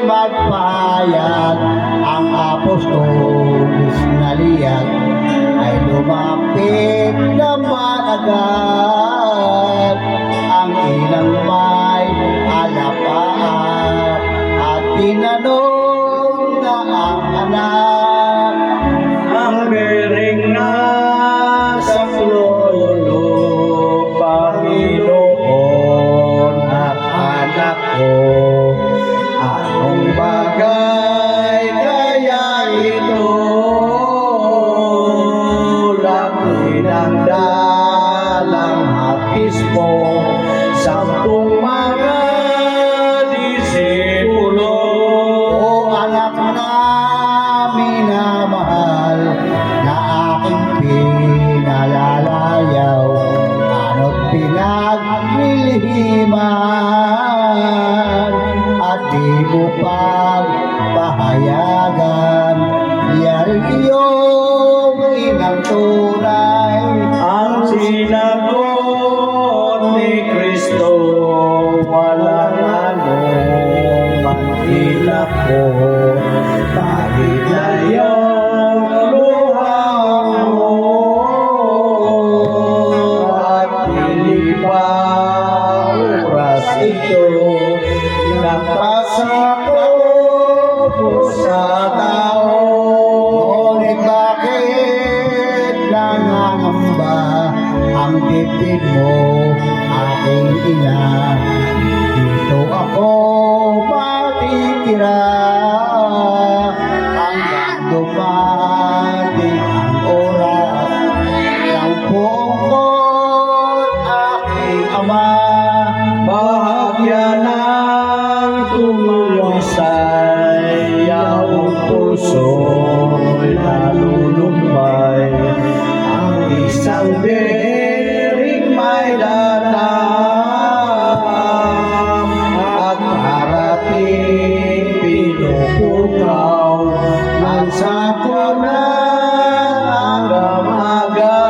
magpahayag, ang apostolis na liyag ay lumapit naman agad. Ang inang may alapaat at tinanong na ang anak, ang bering na sa lolo, Panginoon at anak ko, anong bagay kaya ito? Laki ng dalang hapis mo, 10 mga disipulo. o anak na minamahal na aking pinalalayaw, ano't pinaglilihiman at di mo pagpahayagan, yaring iyong inang tunay. Ang sinagot ni Kristo, walang anumang hilak ko, kahit na iyong luha mo, at hindi pa oras ito, napasakop sa tao. Ngunit bakit nangangamba ang dibdib mo, aking ina? Dito ako matitira hanggang dumating ang oras ng pungkot aking ama. Bahagya ng tumulong sa'y iyong puso'y nalulumbay. Ang isang bering may latam at parating pinupukaw ang sakunan hanggang aga.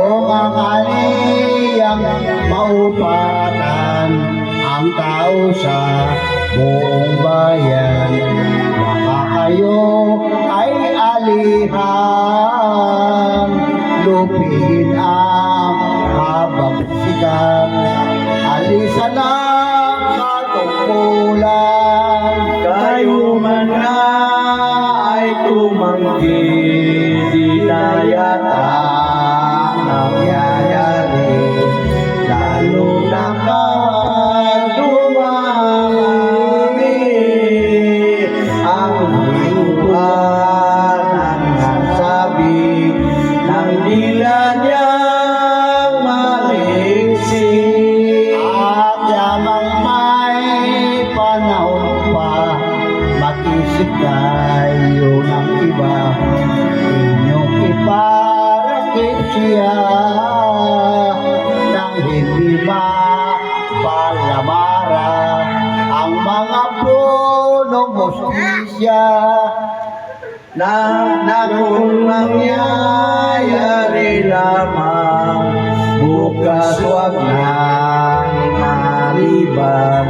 O kakaliyang maupatan ang tao sa buong bayan, baka kayo ay alihan, lupin ang habagsikan, alisan ang katungkulan. Kayo man nga ay tumanggi, di na yata nangyayari, lalo na kapag dumami ang hinuhan ng nasabi ng dila niyang maliksi. At yamang may panahon pa, mag-isip kayo ng iba, inyong iparakit siya nang hindi mapalamara ang mga punong hostisya. Na kung mangyayari lamang, bukas wag nang maliban.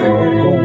O kung